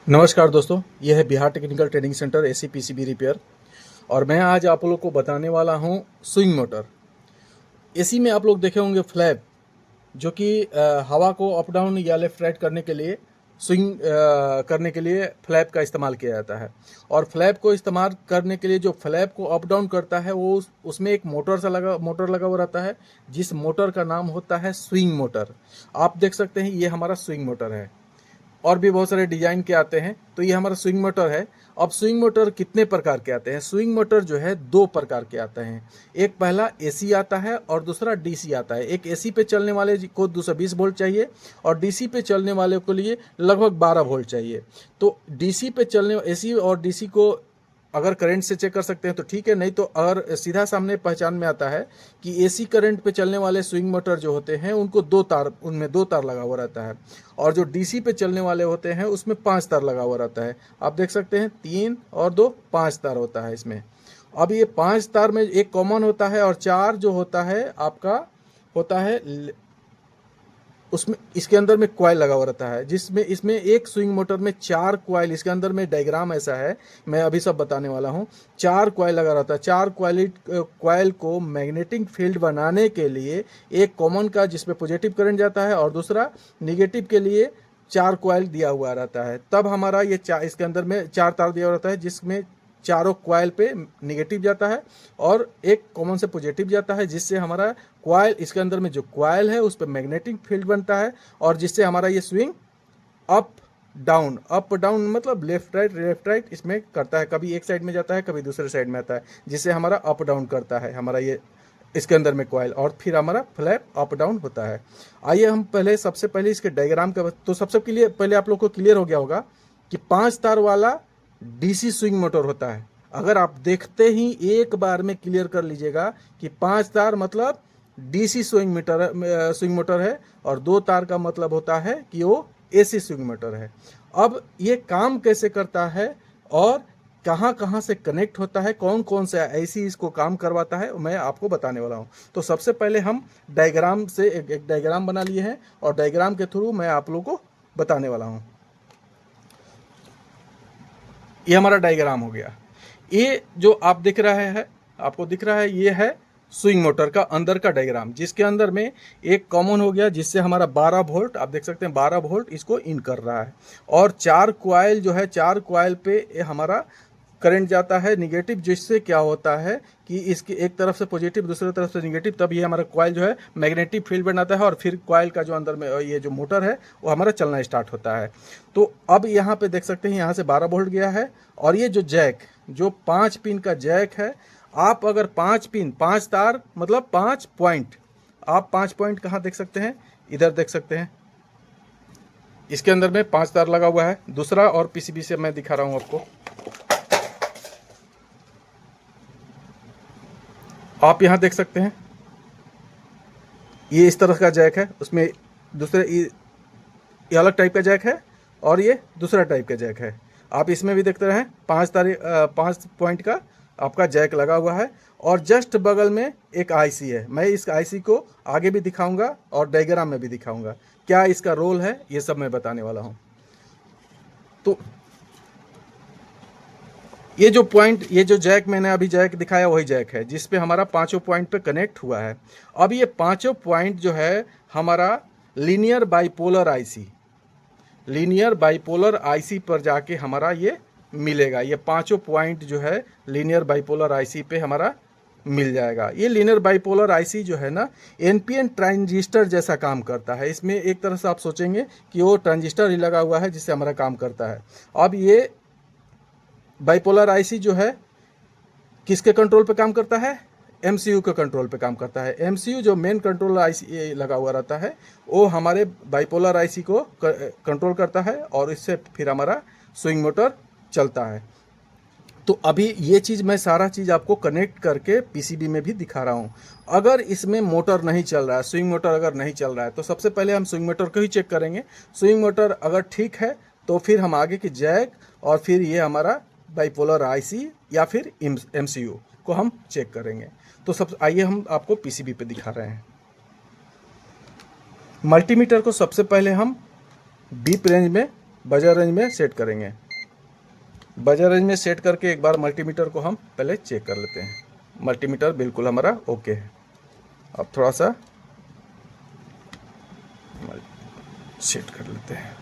नमस्कार दोस्तों, यह है Bihar technical training centre AC PCB repair. और मैं आज आप लोग को बताने वाला हूं स्विंग मोटर। एसी में आप लोग देखे होंगे फ्लैप, जो कि हवा को अप डाउन या लेफ्ट राइट करने के लिए स्विंग करने के लिए फ्लैप का इस्तेमाल किया जाता है। और फ्लैप को इस्तेमाल करने के लिए जो फ्लैप को अप डाउन करता है वो उसमें एक मोटर लगा हुआ रहता है, जिस मोटर का नाम होता है स्विंग मोटर। आप देख सकते हैं ये हमारा स्विंग मोटर है। और भी बहुत सारे डिजाइन के आते हैं, तो ये हमारा स्विंग मोटर है। अब स्विंग मोटर कितने प्रकार के आते हैं? स्विंग मोटर जो है दो प्रकार के आते हैं। एक पहला एसी आता है और दूसरा डीसी आता है। एक एसी पे चलने वाले को 220 वोल्ट चाहिए और डीसी पे चलने वाले के लिए लगभग 12 वोल्ट चाहिए। तो डीसी पे चलने एसी और डीसी को अगर करंट से चेक कर सकते हैं तो ठीक है, नहीं तो अगर सीधा सामने पहचान में आता है कि एसी करंट पे चलने वाले स्विंग मोटर जो होते हैं उनको उनमें दो तार लगा हुआ रहता है, और जो डीसी पे चलने वाले होते हैं उसमें 5 तार लगा हुआ रहता है। आप देख सकते हैं 3 और 2 5 तार होता है इसमें। अब ये 5 तार में एक कॉमन होता है और 4 जो होता है आपका होता है उसमें इसके अंदर में कॉइल लगा हुआ रहता है, जिसमें इसमें एक स्विंग मोटर में 4 कॉइल, इसके अंदर में डायग्राम ऐसा है, मैं अभी सब बताने वाला हूँ। 4 कॉइल लगा रहता है। 4 कॉइल को मैग्नेटिक फील्ड बनाने के लिए एक कॉमन का जिसमें पॉजिटिव करंट जाता है और दूसरा निगेटिव के लिए 4 कॉइल दिया हुआ रहता है। तब हमारा ये इसके अंदर में 4 तार दिया हुआ रहता है, जिसमें चारों कॉइल पे निगेटिव जाता है और एक कॉमन से पॉजिटिव जाता है, जिससे हमारा कॉइल इसके अंदर में जो कॉइल है उस पर मैग्नेटिक फील्ड बनता है और जिससे हमारा ये स्विंग अप डाउन मतलब लेफ्ट राइट इसमें करता है। कभी एक साइड में जाता है, कभी दूसरे साइड में आता है, जिससे हमारा अप डाउन करता है हमारा ये इसके अंदर में कॉइल, और फिर हमारा फ्लैप अप डाउन होता है। आइए हम सबसे पहले इसके डायग्राम का तो सबसे पहले आप लोग को क्लियर हो गया होगा कि 5 तार वाला डीसी स्विंग मोटर होता है। अगर आप देखते ही एक बार में क्लियर कर लीजिएगा कि 5 तार मतलब डीसी स्विंग मोटर है और 2 तार का मतलब होता है कि वो एसी स्विंग मोटर है। अब ये काम कैसे करता है और कहाँ कहाँ से कनेक्ट होता है, कौन कौन से ऐसी इसको काम करवाता है, मैं आपको बताने वाला हूँ। तो सबसे पहले हम डायग्राम से एक डायग्राम बना लिए हैं और डायग्राम के थ्रू मैं आप लोगों को बताने वाला हूँ। ये हमारा डायग्राम हो गया। ये जो आप दिख रहा है, आपको दिख रहा है, ये है स्विंग मोटर का अंदर का डायग्राम, जिसके अंदर में एक कॉमन हो गया जिससे हमारा 12 वोल्ट, आप देख सकते हैं 12 वोल्ट इसको इन कर रहा है। और 4 कॉइल जो है, 4 कॉइल पे हमारा करंट जाता है निगेटिव, जिससे क्या होता है कि इसकी एक तरफ से पॉजिटिव दूसरी तरफ से निगेटिव, तब ये हमारा कॉइल जो है मैग्नेटिक फील्ड बनाता है और फिर कॉइल का जो अंदर में ये जो मोटर है वो हमारा चलना स्टार्ट होता है। तो अब यहाँ पे देख सकते हैं यहाँ से 12 वोल्ट गया है। और ये जो जैक, जो 5 पिन का जैक है, आप अगर 5 पिन 5 तार मतलब 5 पॉइंट, आप 5 पॉइंट कहाँ देख सकते हैं? इधर देख सकते हैं, इसके अंदर में 5 तार लगा हुआ है। दूसरा और पीसीबी से मैं दिखा रहा हूँ आपको। आप यहाँ देख सकते हैं ये इस तरह का जैक है, उसमें दूसरे ये अलग टाइप का जैक है और ये दूसरा टाइप का जैक है। आप इसमें भी देखते रहें 5 पॉइंट का आपका जैक लगा हुआ है। और जस्ट बगल में एक आईसी है, मैं इस आईसी को आगे भी दिखाऊंगा और डायग्राम में भी दिखाऊंगा क्या इसका रोल है, ये सब मैं बताने वाला हूँ। तो ये जो पॉइंट, ये जो जैक मैंने अभी जैक दिखाया वही जैक है जिस पे हमारा 5 पॉइंट पे कनेक्ट हुआ है। अब ये 5 पॉइंट जो है हमारा लीनियर बाइपोलर आईसी पर जाके हमारा ये मिलेगा। ये 5 पॉइंट जो है लीनियर बाइपोलर आईसी पे हमारा मिल जाएगा। ये लीनियर बाइपोलर आईसी जो है ना, एनपीएन ट्रांजिस्टर जैसा काम करता है। इसमें एक तरह से आप सोचेंगे कि वो ट्रांजिस्टर ही लगा हुआ है जिससे हमारा काम करता है। अब ये बाइपोलर आईसी जो है किसके कंट्रोल पे काम करता है? एमसीयू के कंट्रोल पे काम करता है। एमसीयू जो मेन कंट्रोल आईसी लगा हुआ रहता है वो हमारे बाइपोलर आईसी को कंट्रोल करता है और इससे फिर हमारा स्विंग मोटर चलता है। तो अभी ये चीज़ मैं सारा चीज़ आपको कनेक्ट करके पीसीबी में भी दिखा रहा हूँ। अगर इसमें मोटर नहीं चल रहा है, स्विंग मोटर अगर नहीं चल रहा है, तो सबसे पहले हम स्विंग मोटर को ही चेक करेंगे। स्विंग मोटर अगर ठीक है तो फिर हम आगे की जैक और फिर ये हमारा बाइपोलर आईसी या फिर एमसीयू को हम चेक करेंगे। तो आइए हम आपको पीसीबी पे दिखा रहे हैं। मल्टीमीटर को सबसे पहले हम डीप रेंज में बजर रेंज में सेट करेंगे। बजर रेंज में सेट करके एक बार मल्टीमीटर को हम पहले चेक कर लेते हैं। मल्टीमीटर बिल्कुल हमारा ओके है। अब थोड़ा सा सेट कर लेते हैं।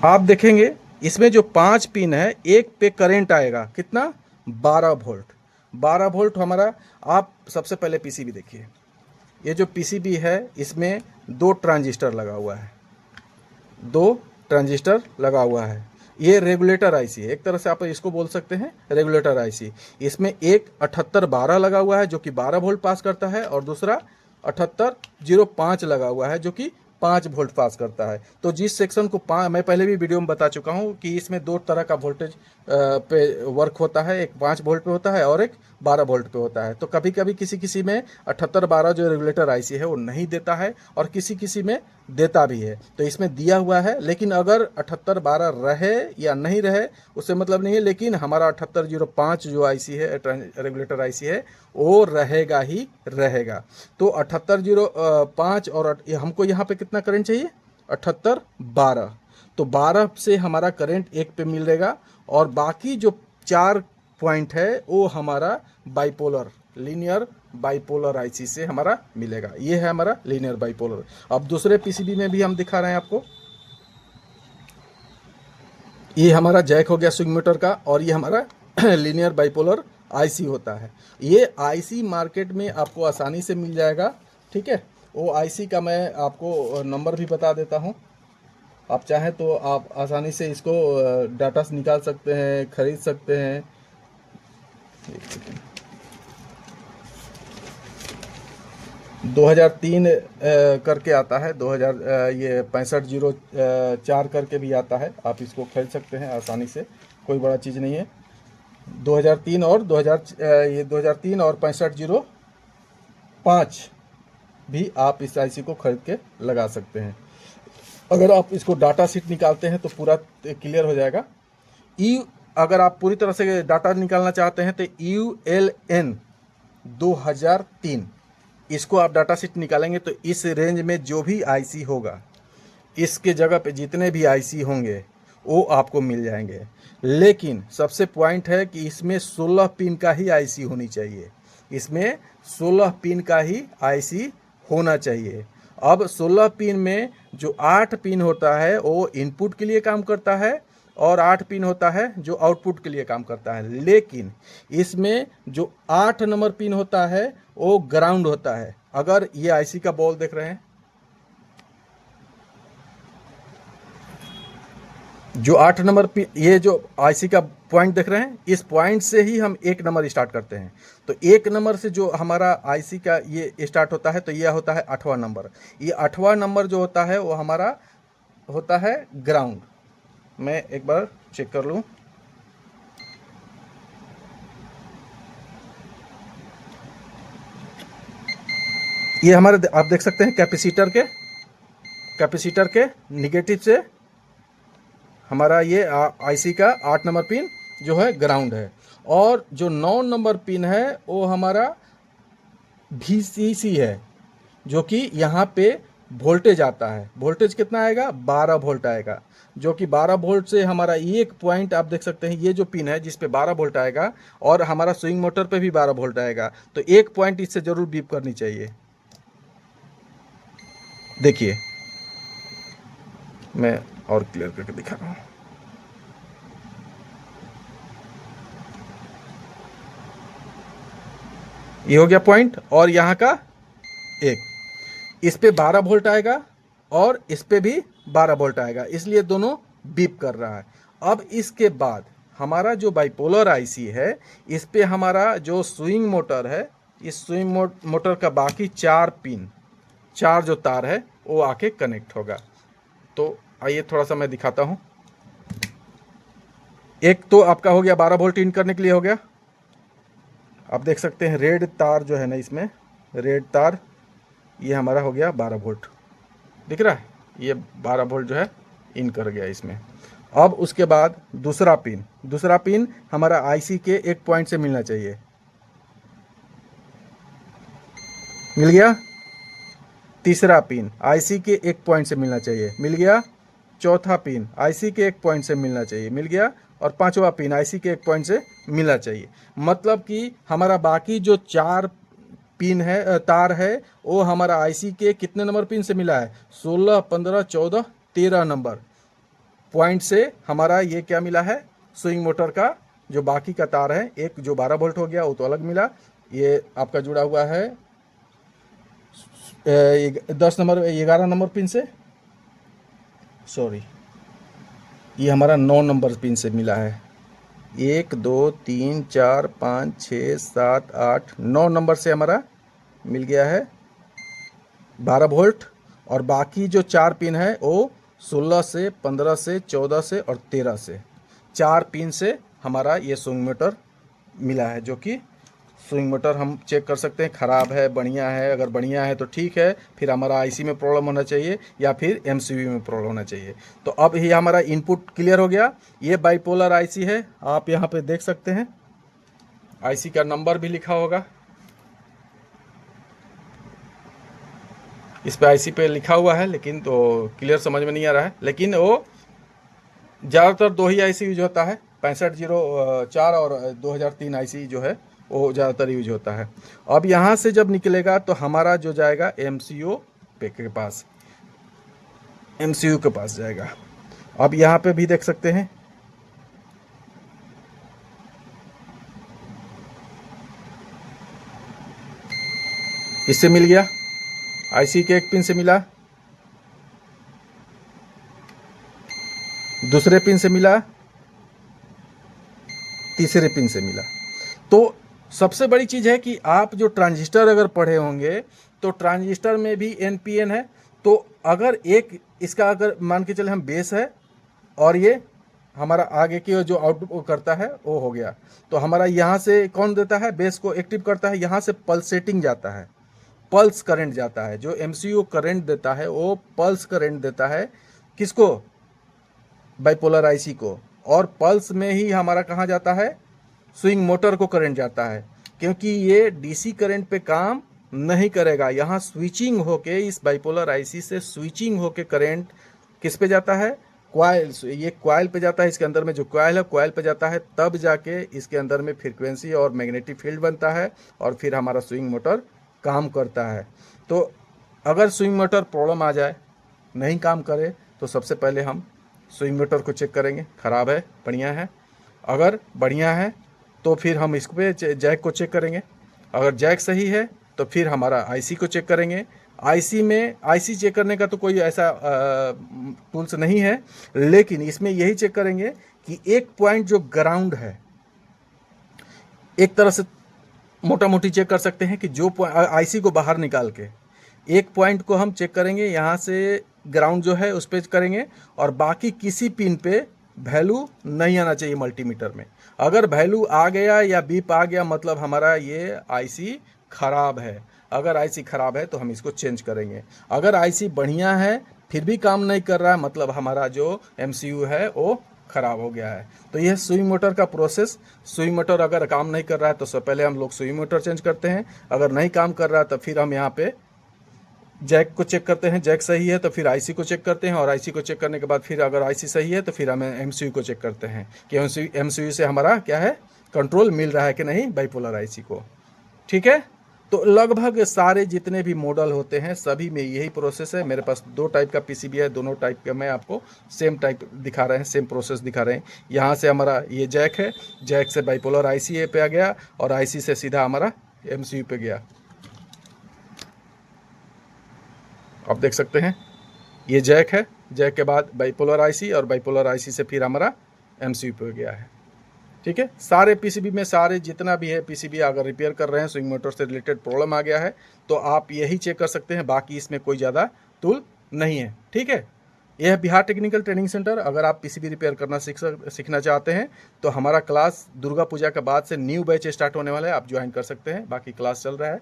आप देखेंगे इसमें जो 5 पिन है, एक पे करंट आएगा कितना, 12 वोल्ट। 12 वोल्ट हमारा। आप सबसे पहले पीसीबी देखिए, ये जो पीसीबी है इसमें 2 ट्रांजिस्टर लगा हुआ है, 2 ट्रांजिस्टर लगा हुआ है। ये रेगुलेटर आईसी है, एक तरह से आप इसको बोल सकते हैं रेगुलेटर आईसी। इसमें एक 7812 लगा हुआ है जो कि 12 वोल्ट पास करता है, और दूसरा 7805 लगा हुआ है जो कि 5 वोल्ट पास करता है। तो जिस सेक्शन को मैं पहले भी वीडियो में बता चुका हूं कि इसमें 2 तरह का वोल्टेज पे वर्क होता है, एक 5 वोल्ट पे होता है और एक 12 वोल्ट पे होता है। तो कभी कभी किसी में 7812 जो रेगुलेटर आईसी है वो नहीं देता है, और किसी में देता भी है। तो इसमें दिया हुआ है, लेकिन अगर 7812 रहे या नहीं रहे उससे मतलब नहीं है, लेकिन हमारा 7805 जो आईसी है, रेगुलेटर आईसी है, वो रहेगा ही रहेगा। तो 7805 और हमको यहाँ पे कितना करंट चाहिए, 7812। तो 12 से हमारा करंट एक पे मिलेगा, और बाकी जो 4 पॉइंट है वो हमारा बाइपोलर, लीनियर बाइपोलर आईसी से हमारा मिलेगा। ये है हमारा लीनियर बाइपोलर। अब दूसरे पीसीबी में भी हम दिखा रहे हैं आपको। ये हमारा जैक हो गया स्विंग मीटर का, और ये हमारा लीनियर बाइपोलर आईसी होता है। ये आईसी मार्केट में आपको आसानी से मिल जाएगा, ठीक है। वो आईसी का मैं आपको नंबर भी बता देता हूँ, आप चाहें तो आप आसानी से इसको डाटा से निकाल सकते हैं, खरीद सकते हैं। 2003 करके आता है, 2000 ये 6504 करके भी आता है। आप इसको खरीद सकते हैं आसानी से, कोई बड़ा चीज़ नहीं है। 2003 और 2003 और 6505 भी आप इस आईसी को खरीद के लगा सकते हैं। अगर आप इसको डाटा शीट निकालते हैं तो पूरा क्लियर हो जाएगा। अगर आप पूरी तरह से डाटा निकालना चाहते हैं तो ULN 2003, इसको आप डाटा शीट निकालेंगे तो इस रेंज में जो भी आईसी होगा, इसके जगह पे जितने भी आईसी होंगे वो आपको मिल जाएंगे। लेकिन सबसे पॉइंट है कि इसमें 16 पिन का ही आईसी होनी चाहिए, इसमें 16 पिन का ही आईसी होना चाहिए। अब 16 पिन में जो 8 पिन होता है वो इनपुट के लिए काम करता है, और 8 पिन होता है जो आउटपुट के लिए काम करता है। लेकिन इसमें जो 8 नंबर पिन होता है वो ग्राउंड होता है। अगर ये आईसी का बॉल देख रहे हैं, जो 8 नंबर पिन, ये जो आईसी का पॉइंट देख रहे हैं, इस पॉइंट से ही हम 1 नंबर स्टार्ट करते हैं। तो 1 नंबर से जो हमारा आईसी का ये स्टार्ट होता है, तो यह होता है 8वां नंबर। ये 8वां नंबर जो होता है वो हमारा होता है ग्राउंड। मैं एक बार चेक कर लूं। ये हमारे आप देख सकते हैं कैपेसिटर के निगेटिव से हमारा ये आईसी का 8 नंबर पिन जो है ग्राउंड है, और जो 9 नंबर पिन है वो हमारा VCC है, जो कि यहाँ पे वोल्टेज आता है। वोल्टेज कितना आएगा, 12 वोल्ट आएगा, जो कि 12 वोल्ट से हमारा एक पॉइंट आप देख सकते हैं, ये जो पिन है जिस पे 12 वोल्ट आएगा, और हमारा स्विंग मोटर पे भी 12 वोल्ट आएगा। तो एक पॉइंट इससे जरूर बीप करनी चाहिए। देखिए मैं और क्लियर करके दिखा रहा हूँ। ये हो गया पॉइंट, और यहाँ का एक, इस पे 12 वोल्ट आएगा और इस पे भी 12 वोल्ट आएगा, इसलिए दोनों बीप कर रहा है। अब इसके बाद हमारा जो बाइपोलर आईसी है, इस पे हमारा जो स्विंग मोटर है, इस स्विंग मोटर का बाकी 4 पिन, 4 जो तार है वो आके कनेक्ट होगा। तो आइए थोड़ा सा मैं दिखाता हूँ। एक तो आपका हो गया 12 वोल्ट इन करने के लिए हो गया। आप देख सकते हैं रेड तार जो है ना, इसमें रेड तार, ये हमारा हो गया 12 वोल्ट, दिख रहा है, ये 12 वोल्ट जो है इन कर गया इसमें। अब उसके बाद दूसरा पिन हमारा आईसी के एक पॉइंट से मिलना चाहिए। मिल गया। तीसरा पिन आईसी के एक पॉइंट से मिलना चाहिए, मिल गया। चौथा पिन आईसी के एक पॉइंट से मिलना चाहिए, मिल गया। और पांचवा पिन आईसी के एक पॉइंट से मिलना चाहिए। मतलब कि हमारा बाकी जो 4 पिन है, तार है, वो हमारा आईसी के कितने नंबर पिन से मिला है? 16, 15, 14, 13 नंबर पॉइंट से हमारा ये क्या मिला है? स्विंग मोटर का जो बाकी का तार है, एक जो 12 वोल्ट हो गया वो तो अलग मिला, ये आपका जुड़ा हुआ है 10 नंबर 11 नंबर पिन से, सॉरी ये हमारा 9 नंबर पिन से मिला है। 1 2 3 4 5 6 7 8 9 नंबर से हमारा मिल गया है 12 वोल्ट। और बाकी जो 4 पिन है वो 16 से, 15 से, 14 से और 13 से, 4 पिन से हमारा ये स्विंग मोटर मिला है। जो कि स्विंग मोटर हम चेक कर सकते हैं ख़राब है, बढ़िया है। अगर बढ़िया है तो ठीक है, फिर हमारा आईसी में प्रॉब्लम होना चाहिए या फिर एमसीबी में प्रॉब्लम होना चाहिए। तो अब ये हमारा इनपुट क्लियर हो गया। ये बाइपोलर आईसी है, आप यहाँ पे देख सकते हैं। आईसी का नंबर भी लिखा होगा, इस पे आईसी पे लिखा हुआ है, लेकिन तो क्लियर समझ में नहीं आ रहा है। लेकिन वो ज़्यादातर 2 ही आईसी यूज होता है, 6504 और 2003 आईसी जो है वो ज़्यादातर यूज होता है। अब यहाँ से जब निकलेगा तो हमारा जो जाएगा एमसीयू के पास, एमसीयू के पास जाएगा। अब यहाँ पे भी देख सकते हैं, इससे मिल गया, आईसी के एक पिन से मिला, दूसरे पिन से मिला, तीसरे पिन से मिला। तो सबसे बड़ी चीज़ है कि आप जो ट्रांजिस्टर अगर पढ़े होंगे तो ट्रांजिस्टर में भी एनपीएन है। तो अगर एक इसका अगर मान के चले हम बेस है और ये हमारा आगे की जो आउटपुट करता है वो हो गया, तो हमारा यहाँ से कौन देता है? बेस को एक्टिव करता है, यहाँ से पल्सेटिंग जाता है, पल्स करंट जाता है। जो एमसीयू करंट देता है वो पल्स करंट देता है, किसको? बाइपोलर आईसी को। और पल्स में ही हमारा कहाँ जाता है? स्विंग मोटर को करंट जाता है, क्योंकि ये डीसी करंट पे काम नहीं करेगा। यहाँ स्विचिंग होके, इस बाइपोलर आईसी से स्विचिंग होके करंट किस पे जाता है? क्वाइल, ये क्वाइल पे जाता है। इसके अंदर में जो क्वाइल है, क्वाइल पे जाता है, तब जाके इसके अंदर में फ्रीक्वेंसी और मैग्नेटिक फील्ड बनता है और फिर हमारा स्विंग मोटर काम करता है। तो अगर स्विंग मोटर प्रॉब्लम आ जाए, नहीं काम करे, तो सबसे पहले हम स्विंग मोटर को चेक करेंगे, ख़राब है, बढ़िया है। अगर बढ़िया है तो फिर हम इस पे जैक को चेक करेंगे। अगर जैक सही है तो फिर हमारा आईसी को चेक करेंगे। आईसी में आईसी चेक करने का तो कोई ऐसा टूल्स नहीं है, लेकिन इसमें यही चेक करेंगे कि एक पॉइंट जो ग्राउंड है, एक तरह से मोटा मोटी चेक कर सकते हैं कि जो आईसी को बाहर निकाल के एक पॉइंट को हम चेक करेंगे, यहाँ से ग्राउंड जो है उस पर करेंगे, और बाकी किसी पिन पे वैल्यू नहीं आना चाहिए मल्टीमीटर में। अगर वैल्यू आ गया या बीप आ गया, मतलब हमारा ये आईसी ख़राब है। अगर आईसी ख़राब है तो हम इसको चेंज करेंगे। अगर आईसी बढ़िया है फिर भी काम नहीं कर रहा है, मतलब हमारा जो एमसीयू है वो ख़राब हो गया है। तो यह स्विंग मोटर का प्रोसेस। स्विंग मोटर अगर काम नहीं कर रहा है तो सबसे पहले हम लोग स्विंग मोटर चेंज करते हैं। अगर नहीं काम कर रहा है तो फिर हम यहाँ पे जैक को चेक करते हैं, जैक सही है तो फिर आईसी को चेक करते हैं, और आईसी को चेक करने के बाद फिर अगर आईसी सही है तो फिर हम एमसीयू को चेक करते हैं कि एमसीयू से हमारा क्या है, कंट्रोल मिल रहा है कि नहीं बाइपोलर आईसी को। ठीक है, तो लगभग सारे जितने भी मॉडल होते हैं सभी में यही प्रोसेस है। मेरे पास 2 टाइप का पीसीबी है, दोनों टाइप का मैं आपको सेम टाइप दिखा रहे हैं, सेम प्रोसेस दिखा रहे हैं। यहाँ से हमारा ये जैक है, जैक से बाइपोलर आईसी पे आ गया और आईसी से सीधा हमारा एमसीयू पे गया। आप देख सकते हैं ये जैक है, जैक के बाद बाइपोलर आईसी और बाइपोलर आईसी से फिर हमारा एमसीयू पे गया है। ठीक है, सारे पीसीबी में सारे जितना भी है पीसीबी अगर रिपेयर कर रहे हैं, स्विंग मोटर से रिलेटेड प्रॉब्लम आ गया है तो आप यही चेक कर सकते हैं, बाकी इसमें कोई ज़्यादा टूल नहीं है। ठीक है, यह है बिहार टेक्निकल ट्रेनिंग सेंटर। अगर आप पीसीबी रिपेयर करना सीखना चाहते हैं तो हमारा क्लास दुर्गा पूजा के बाद से न्यू बैच स्टार्ट होने वाला है, आप ज्वाइन कर सकते हैं। बाकी क्लास चल रहा है।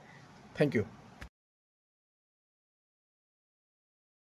Thank you.